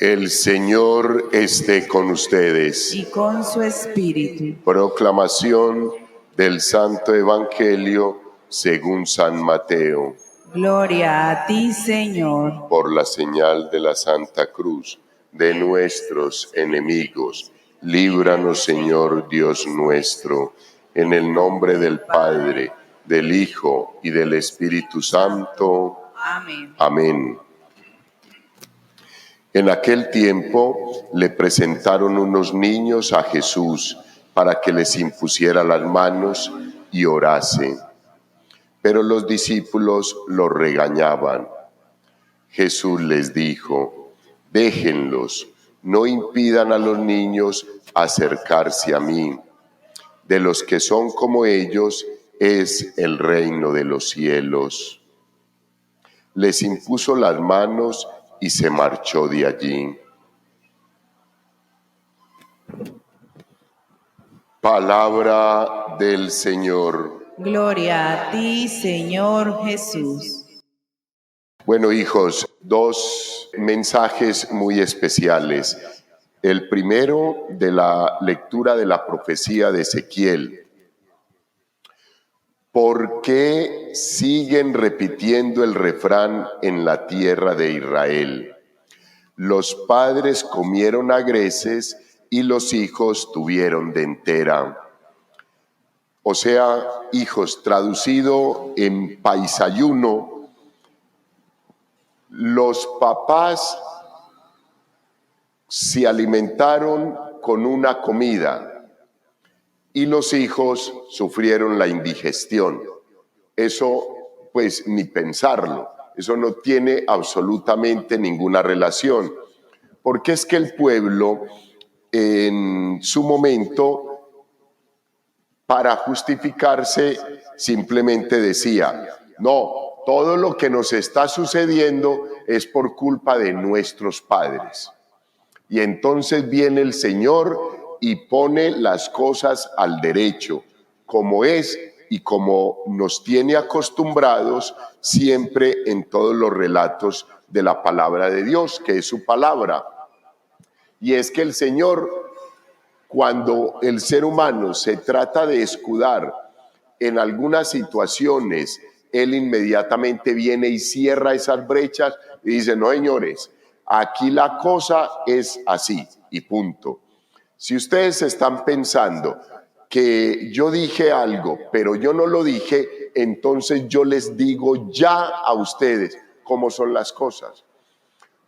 El Señor esté con ustedes. Y con su espíritu. Proclamación del Santo Evangelio según San Mateo. Gloria a ti, Señor. Por la señal de la Santa Cruz de nuestros enemigos, líbranos, Señor Dios nuestro, en el nombre del Padre, del Hijo y del Espíritu Santo. Amén. Amén. En aquel tiempo le presentaron unos niños a Jesús para que les impusiera las manos y orase. Pero los discípulos los regañaban. Jesús les dijo: déjenlos, no impidan a los niños acercarse a mí. De los que son como ellos es el reino de los cielos. Les impuso las manos y se marchó de allí. Palabra del Señor. Gloria a ti, Señor Jesús. Bueno, hijos, dos mensajes muy especiales. El primero, de la lectura de la profecía de Ezequiel. ¿Por qué siguen repitiendo el refrán en la tierra de Israel? Los padres comieron agreces y los hijos tuvieron dentera. O sea, hijos, traducido en paisayuno, los papás se alimentaron con una comida y los hijos sufrieron la indigestión. Eso, pues, ni pensarlo. Eso no tiene absolutamente ninguna relación. Porque es que el pueblo, en su momento, para justificarse, simplemente decía: no, todo lo que nos está sucediendo es por culpa de nuestros padres. Y entonces viene el Señor y pone las cosas al derecho, como es y como nos tiene acostumbrados siempre en todos los relatos de la palabra de Dios, que es su palabra. Y es que el Señor, cuando el ser humano se trata de escudar en algunas situaciones, Él inmediatamente viene y cierra esas brechas y dice: no, señores, aquí la cosa es así y punto. Si ustedes están pensando que yo dije algo, pero yo no lo dije, entonces yo les digo ya a ustedes cómo son las cosas.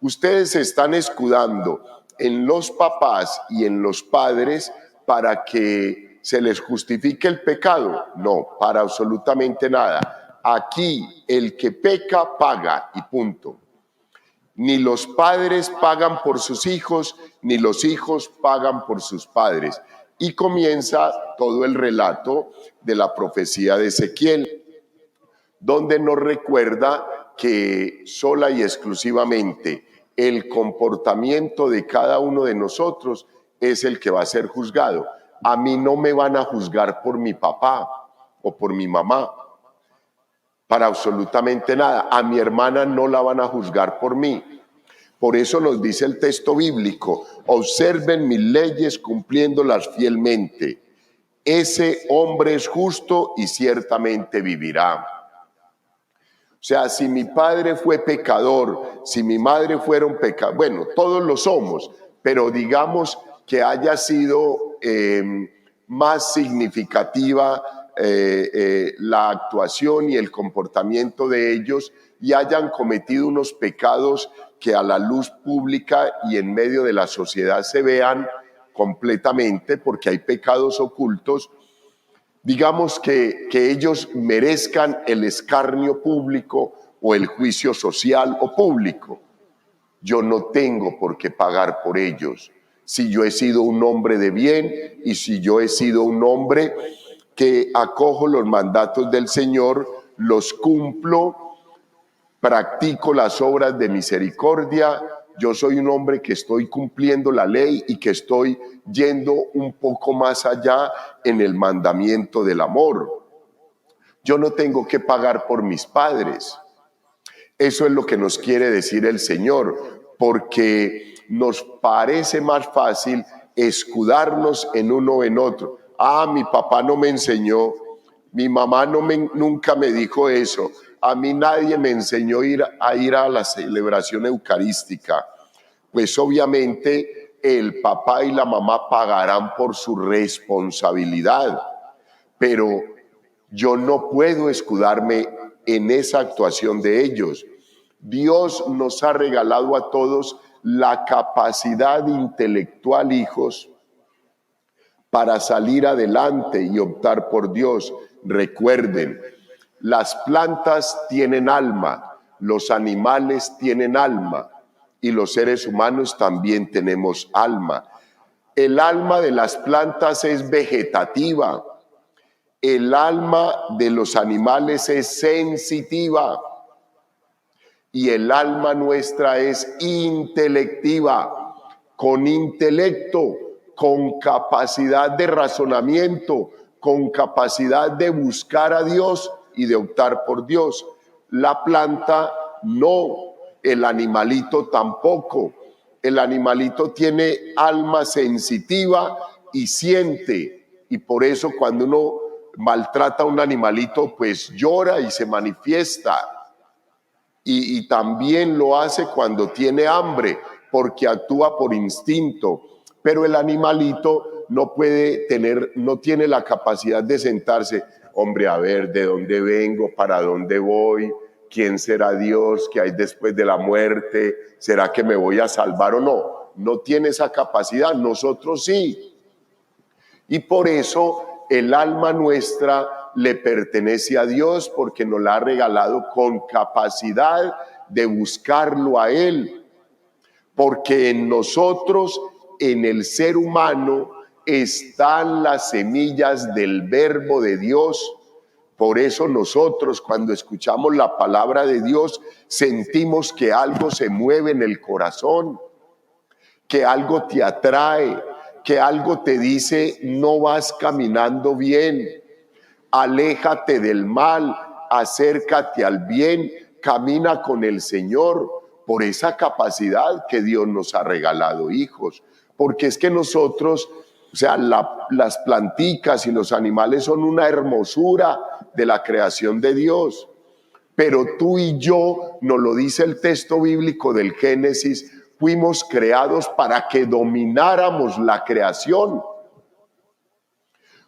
Ustedes se están escudando en los papás y en los padres para que se les justifique el pecado. No, para absolutamente nada. Aquí el que peca paga y punto. Ni los padres pagan por sus hijos, ni los hijos pagan por sus padres. Y comienza todo el relato de la profecía de Ezequiel, donde nos recuerda que sola y exclusivamente el comportamiento de cada uno de nosotros es el que va a ser juzgado. A mí no me van a juzgar por mi papá o por mi mamá, para absolutamente nada. A mi hermana no la van a juzgar por mí. Por eso nos dice el texto bíblico: observen mis leyes cumpliéndolas fielmente. Ese hombre es justo y ciertamente vivirá. O sea, si mi padre fue pecador, si mi madre fueron pecadores, bueno, todos lo somos, pero digamos que haya sido más significativa la actuación y el comportamiento de ellos, y hayan cometido unos pecados que a la luz pública y en medio de la sociedad se vean completamente, porque hay pecados ocultos. Digamos que ellos merezcan el escarnio público o el juicio social o público. Yo no tengo por qué pagar por ellos. Si yo he sido un hombre de bien y si yo he sido un hombre que acojo los mandatos del Señor, los cumplo, practico las obras de misericordia, yo soy un hombre que estoy cumpliendo la ley y que estoy yendo un poco más allá en el mandamiento del amor. Yo no tengo que pagar por mis padres. Eso es lo que nos quiere decir el Señor, porque nos parece más fácil escudarnos en uno o en otro. Ah, mi papá no me enseñó, mi mamá nunca me dijo eso, a mí nadie me enseñó a ir a la celebración eucarística. Pues obviamente el papá y la mamá pagarán por su responsabilidad, pero yo no puedo escudarme en esa actuación de ellos. Dios nos ha regalado a todos la capacidad intelectual, hijos, para salir adelante y optar por Dios. Recuerden, las plantas tienen alma, los animales tienen alma y los seres humanos también tenemos alma. El alma de las plantas es vegetativa, el alma de los animales es sensitiva y el alma nuestra es intelectiva, con intelecto, con capacidad de razonamiento, con capacidad de buscar a Dios y de optar por Dios. La planta no, el animalito tampoco. El animalito tiene alma sensitiva y siente, y por eso cuando uno maltrata a un animalito, pues llora y se manifiesta. Y también lo hace cuando tiene hambre, porque actúa por instinto. Pero el animalito no tiene la capacidad de sentarse. Hombre, a ver, ¿de dónde vengo? ¿Para dónde voy? ¿Quién será Dios? ¿Qué hay después de la muerte? ¿Será que me voy a salvar o no? No tiene esa capacidad, nosotros sí. Y por eso el alma nuestra le pertenece a Dios, porque nos la ha regalado con capacidad de buscarlo a Él. Porque en nosotros, en el ser humano, están las semillas del verbo de Dios. Por eso nosotros, cuando escuchamos la palabra de Dios, sentimos que algo se mueve en el corazón, que algo te atrae, que algo te dice: no vas caminando bien, aléjate del mal, acércate al bien, camina con el Señor, por esa capacidad que Dios nos ha regalado, hijos. Porque es que nosotros, o sea, las planticas y los animales son una hermosura de la creación de Dios. Pero tú y yo, nos lo dice el texto bíblico del Génesis, fuimos creados para que domináramos la creación.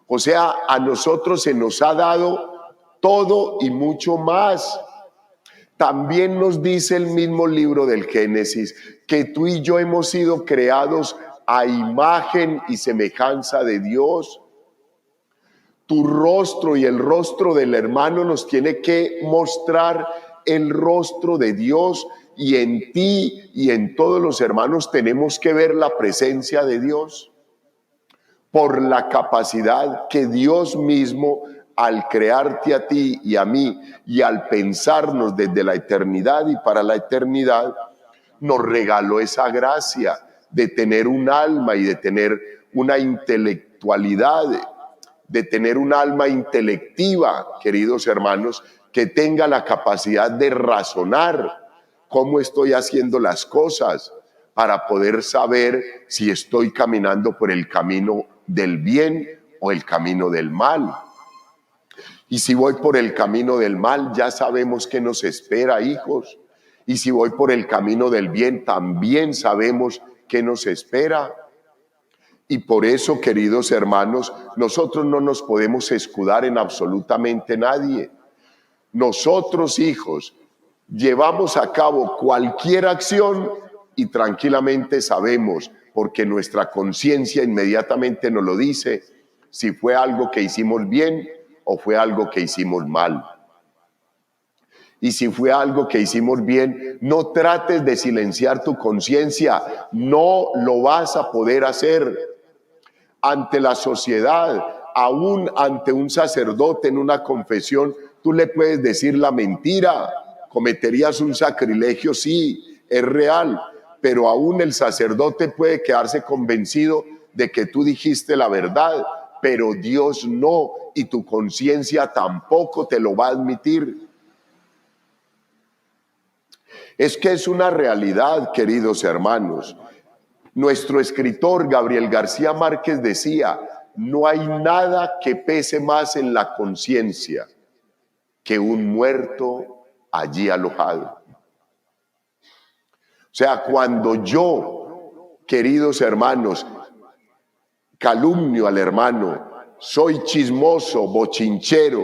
O sea, a nosotros se nos ha dado todo y mucho más. También nos dice el mismo libro del Génesis que tú y yo hemos sido creados a imagen y semejanza de Dios. Tu rostro y el rostro del hermano nos tiene que mostrar el rostro de Dios, y en ti y en todos los hermanos tenemos que ver la presencia de Dios, por la capacidad que Dios mismo, al crearte a ti y a mí, y al pensarnos desde la eternidad y para la eternidad, nos regaló esa gracia de tener un alma y de tener una intelectualidad, de tener un alma intelectiva, queridos hermanos, que tenga la capacidad de razonar cómo estoy haciendo las cosas, para poder saber si estoy caminando por el camino del bien o el camino del mal. Y si voy por el camino del mal, ya sabemos qué nos espera, hijos. Y si voy por el camino del bien, también sabemos qué nos espera. Y por eso, queridos hermanos, nosotros no nos podemos escudar en absolutamente nadie. Nosotros, hijos, llevamos a cabo cualquier acción y tranquilamente sabemos, porque nuestra conciencia inmediatamente nos lo dice, si fue algo que hicimos bien o fue algo que hicimos mal. Y si fue algo que hicimos bien, no trates de silenciar tu conciencia, no lo vas a poder hacer. Ante la sociedad, aún ante un sacerdote en una confesión, tú le puedes decir la mentira. Cometerías un sacrilegio, sí, es real, pero aún el sacerdote puede quedarse convencido de que tú dijiste la verdad, pero Dios no, y tu conciencia tampoco te lo va a admitir. Es que es una realidad, queridos hermanos. Nuestro escritor Gabriel García Márquez decía: no hay nada que pese más en la conciencia que un muerto allí alojado. O sea, cuando yo, queridos hermanos, calumnio al hermano, soy chismoso, bochinchero,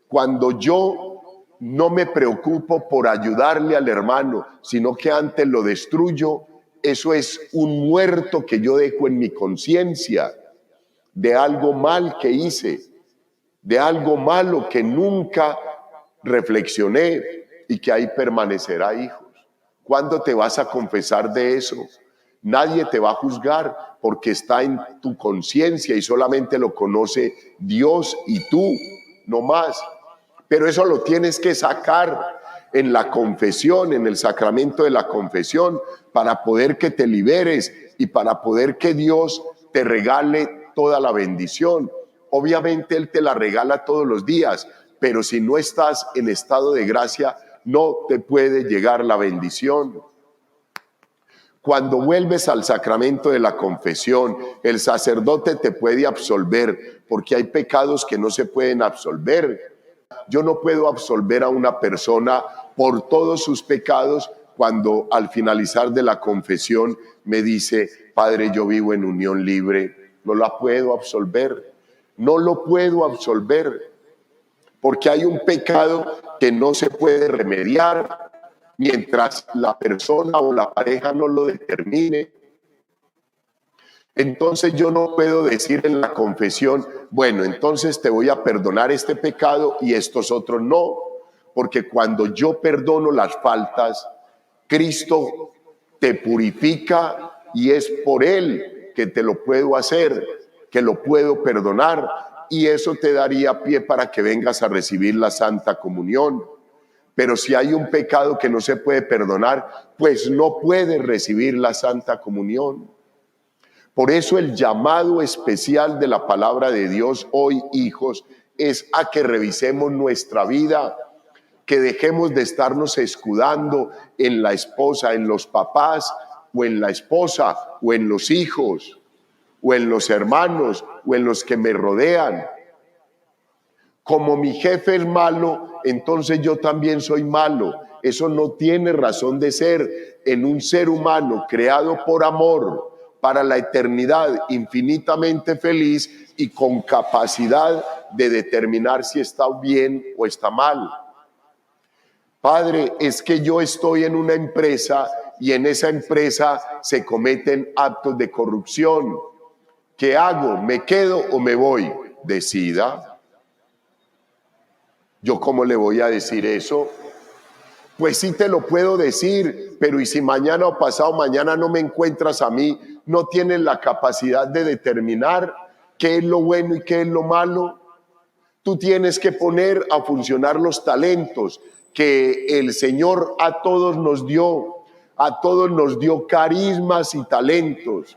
cuando yo no me preocupo por ayudarle al hermano, sino que antes lo destruyo, eso es un muerto que yo dejo en mi conciencia de algo mal que hice, de algo malo que nunca reflexioné y que ahí permanecerá, hijos. ¿Cuándo te vas a confesar de eso? Nadie te va a juzgar porque está en tu conciencia y solamente lo conoce Dios y tú, no más. Pero eso lo tienes que sacar en la confesión, en el sacramento de la confesión, para poder que te liberes y para poder que Dios te regale toda la bendición. Obviamente Él te la regala todos los días, pero si no estás en estado de gracia, no te puede llegar la bendición. Cuando vuelves al sacramento de la confesión, el sacerdote te puede absolver, porque hay pecados que no se pueden absolver. Yo no puedo absolver a una persona por todos sus pecados cuando al finalizar de la confesión me dice: Padre, yo vivo en unión libre. No la puedo absolver, no lo puedo absolver, porque hay un pecado que no se puede remediar mientras la persona o la pareja no lo determine. Entonces yo no puedo decir en la confesión: bueno, entonces te voy a perdonar este pecado y estos otros no, porque cuando yo perdono las faltas, Cristo te purifica y es por Él que te lo puedo hacer, que lo puedo perdonar, y eso te daría pie para que vengas a recibir la Santa Comunión. Pero si hay un pecado que no se puede perdonar, pues no puedes recibir la Santa Comunión. Por eso el llamado especial de la palabra de Dios hoy, hijos, es a que revisemos nuestra vida, que dejemos de estarnos escudando en la esposa, en los papás, o en la esposa, o en los hijos, o en los hermanos, o en los que me rodean. Como mi jefe es malo, entonces yo también soy malo. Eso no tiene razón de ser en un ser humano creado por amor, para la eternidad, infinitamente feliz y con capacidad de determinar si está bien o está mal. Padre, es que yo estoy en una empresa y en esa empresa se cometen actos de corrupción. ¿Qué hago? ¿Me quedo o me voy? Decida. ¿Yo cómo le voy a decir eso? Pues sí te lo puedo decir, pero ¿y si mañana o pasado mañana no me encuentras a mí? ¿No tienes la capacidad de determinar qué es lo bueno y qué es lo malo? Tú tienes que poner a funcionar los talentos que el Señor a todos nos dio. A todos nos dio carismas y talentos.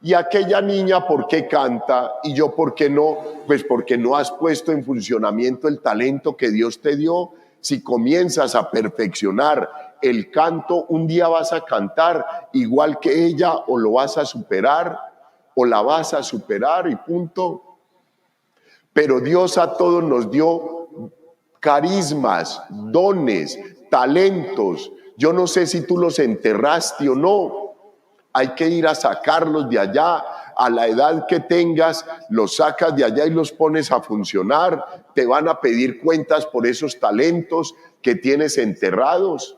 Y aquella niña, ¿por qué canta? Y yo, ¿por qué no? Pues porque no has puesto en funcionamiento el talento que Dios te dio. Si comienzas a perfeccionar el canto, un día vas a cantar igual que ella, o lo vas a superar, o la vas a superar y punto. Pero Dios a todos nos dio carismas, dones, talentos. Yo no sé si tú los enterraste o no. Hay que ir a sacarlos de allá. A la edad que tengas, los sacas de allá y los pones a funcionar. Te van a pedir cuentas por esos talentos que tienes enterrados.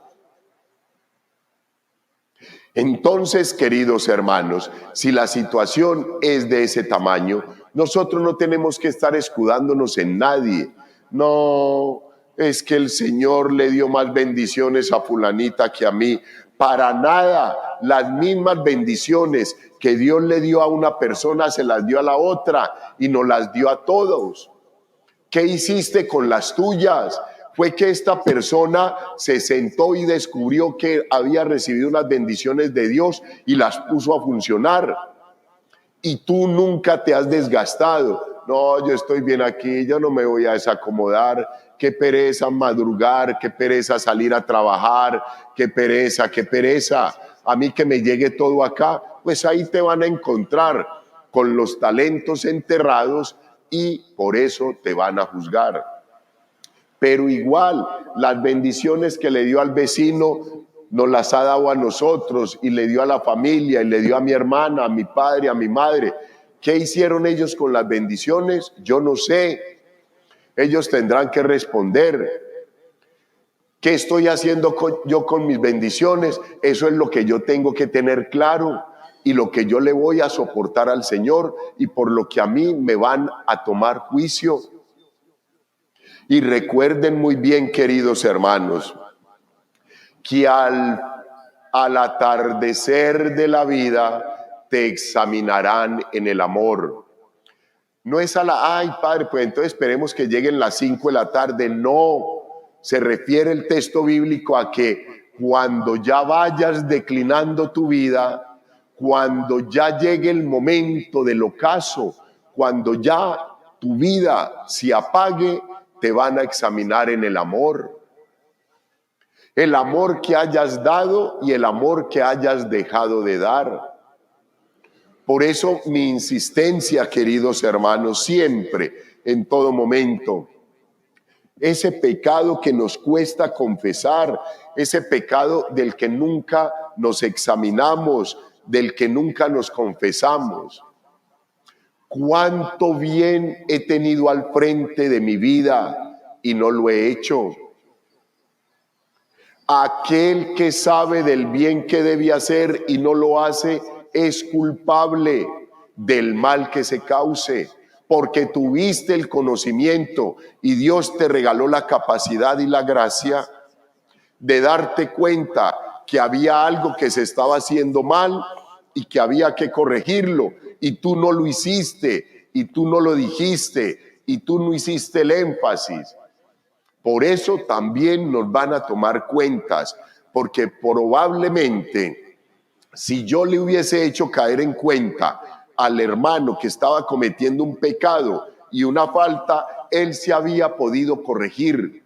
Entonces, queridos hermanos, si la situación es de ese tamaño, nosotros no tenemos que estar escudándonos en nadie. No, es que el Señor le dio más bendiciones a fulanita que a mí. Para nada. Las mismas bendiciones que Dios le dio a una persona se las dio a la otra y nos las dio a todos. ¿Qué hiciste con las tuyas? Fue que esta persona se sentó y descubrió que había recibido unas bendiciones de Dios y las puso a funcionar. Y tú nunca te has desgastado. No, yo estoy bien aquí, yo no me voy a desacomodar. Qué pereza madrugar, qué pereza salir a trabajar, qué pereza, qué pereza. a mí que me llegue todo acá, pues ahí te van a encontrar con los talentos enterrados y por eso te van a juzgar. Pero igual, las bendiciones que le dio al vecino nos las ha dado a nosotros y le dio a la familia y le dio a mi hermana, a mi padre, a mi madre. ¿Qué hicieron ellos con las bendiciones? Yo no sé. Ellos tendrán que responder. ¿Qué estoy haciendo yo con mis bendiciones? Eso es lo que yo tengo que tener claro y lo que yo le voy a soportar al Señor y por lo que a mí me van a tomar juicio. Y recuerden muy bien, queridos hermanos, que al atardecer de la vida te examinarán en el amor. No es ay padre, pues entonces esperemos que lleguen las 5 de la tarde. No, se refiere el texto bíblico a que cuando ya vayas declinando tu vida, cuando ya llegue el momento del ocaso, cuando ya tu vida se apague, te van a examinar en el amor. El amor que hayas dado y el amor que hayas dejado de dar. Por eso mi insistencia, queridos hermanos, siempre, en todo momento, ese pecado que nos cuesta confesar, ese pecado del que nunca nos examinamos, del que nunca nos confesamos. ¿Cuánto bien he tenido al frente de mi vida y no lo he hecho? Aquel que sabe del bien que debe hacer y no lo hace es culpable del mal que se cause, porque tuviste el conocimiento y Dios te regaló la capacidad y la gracia de darte cuenta que había algo que se estaba haciendo mal y que había que corregirlo, y tú no lo hiciste, y tú no lo dijiste, y tú no hiciste el énfasis. Por eso también nos van a tomar cuentas, porque probablemente si yo le hubiese hecho caer en cuenta al hermano que estaba cometiendo un pecado y una falta, él se había podido corregir,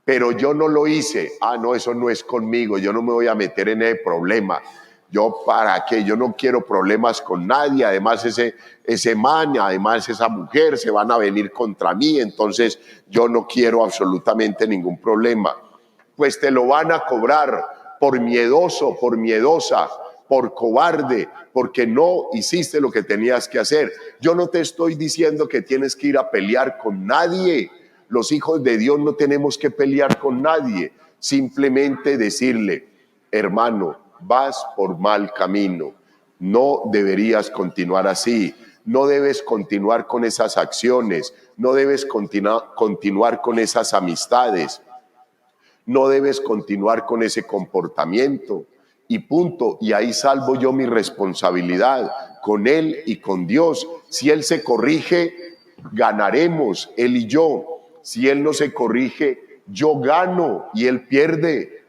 pero yo no lo hice. No, eso no es conmigo, yo no me voy a meter en ese problema. Yo, ¿para qué? Yo no quiero problemas con nadie. Además ese man, además esa mujer se van a venir contra mí, entonces yo no quiero absolutamente ningún problema. Pues te lo van a cobrar por miedoso, por miedosa, por cobarde, porque no hiciste lo que tenías que hacer. Yo no te estoy diciendo que tienes que ir a pelear con nadie. Los hijos de Dios no tenemos que pelear con nadie. Simplemente decirle, hermano, vas por mal camino, no deberías continuar así, no debes continuar con esas acciones, no debes continuar con esas amistades, no debes continuar con ese comportamiento y punto. Y ahí salvo yo mi responsabilidad con él y con Dios. Si él se corrige, ganaremos, él y yo. Si él no se corrige, yo gano y él pierde.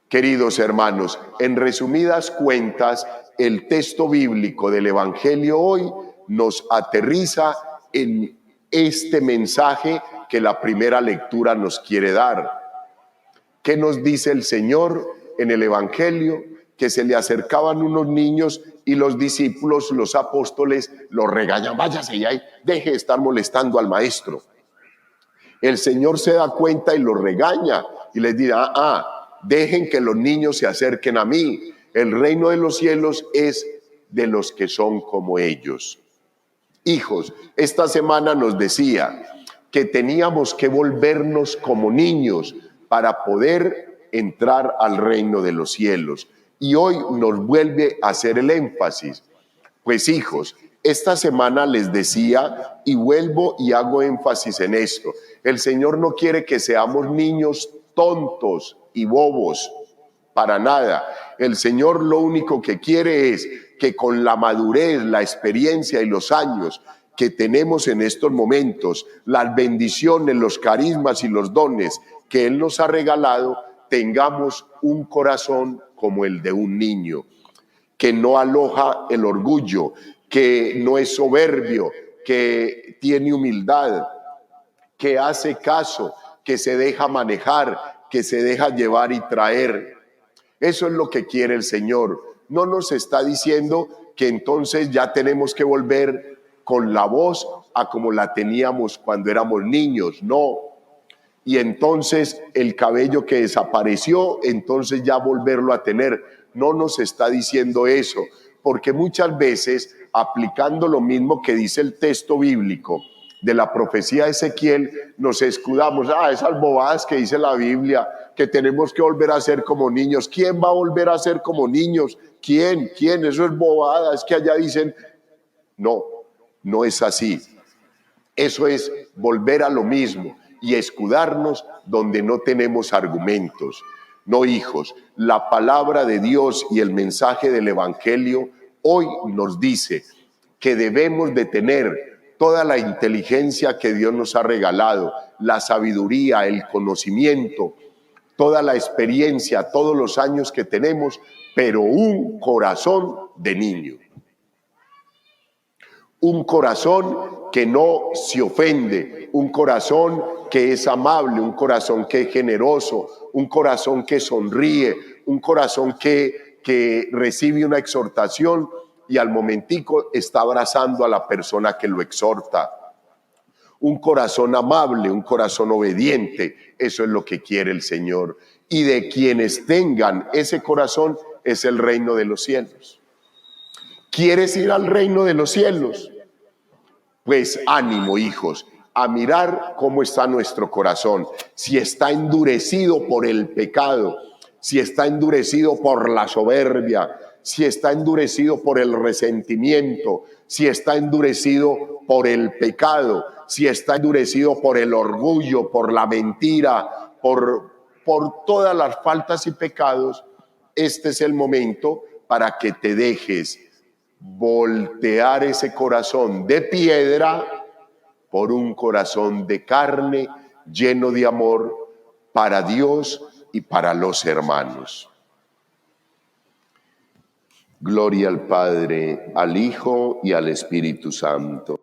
Queridos hermanos, en resumidas cuentas, el texto bíblico del Evangelio hoy nos aterriza en este mensaje que la primera lectura nos quiere dar. ¿Qué nos dice el Señor en el Evangelio? Que se le acercaban unos niños y los discípulos, los apóstoles, los regañan. Váyase y ahí, deje de estar molestando al maestro. El Señor se da cuenta y los regaña y les dirá, dejen que los niños se acerquen a mí. El reino de los cielos es de los que son como ellos. Hijos, esta semana nos decía que teníamos que volvernos como niños para poder entrar al reino de los cielos. Y hoy nos vuelve a hacer el énfasis. Pues hijos, esta semana les decía y vuelvo y hago énfasis en esto. El Señor no quiere que seamos niños tontos y bobos, para nada. El Señor lo único que quiere es que con la madurez, la experiencia y los años que tenemos en estos momentos, las bendiciones, los carismas y los dones que Él nos ha regalado, tengamos un corazón como el de un niño, que no aloja el orgullo, que no es soberbio, que tiene humildad, que hace caso, que se deja manejar, que se deja llevar y traer. Eso es lo que quiere el Señor. No nos está diciendo que entonces ya tenemos que volver con la voz a como la teníamos cuando éramos niños, no. Y entonces el cabello que desapareció, entonces ya volverlo a tener. No nos está diciendo eso, porque muchas veces, aplicando lo mismo que dice el texto bíblico de la profecía de Ezequiel, nos escudamos, esas bobadas que dice la Biblia, que tenemos que volver a ser como niños. ¿Quién va a volver a ser como niños? ¿Quién? Eso es bobada, es que allá dicen, no, no es así. Eso es volver a lo mismo y escudarnos donde no tenemos argumentos. No, hijos, la palabra de Dios y el mensaje del Evangelio hoy nos dice que debemos de tener toda la inteligencia que Dios nos ha regalado, la sabiduría, el conocimiento, toda la experiencia, todos los años que tenemos, pero un corazón de niño. Un corazón que no se ofende, un corazón que es amable, un corazón que es generoso, un corazón que sonríe, un corazón que recibe una exhortación y al momentico está abrazando a la persona que lo exhorta. Un corazón amable, un corazón obediente, eso es lo que quiere el Señor. Y de quienes tengan ese corazón es el reino de los cielos. ¿Quieres ir al reino de los cielos? Pues ánimo, hijos, a mirar cómo está nuestro corazón. Si está endurecido por el pecado, si está endurecido por la soberbia, si está endurecido por el resentimiento, si está endurecido por el pecado, si está endurecido por el orgullo, por la mentira, por todas las faltas y pecados, este es el momento para que te dejes voltear ese corazón de piedra por un corazón de carne lleno de amor para Dios y para los hermanos. Gloria al Padre, al Hijo y al Espíritu Santo.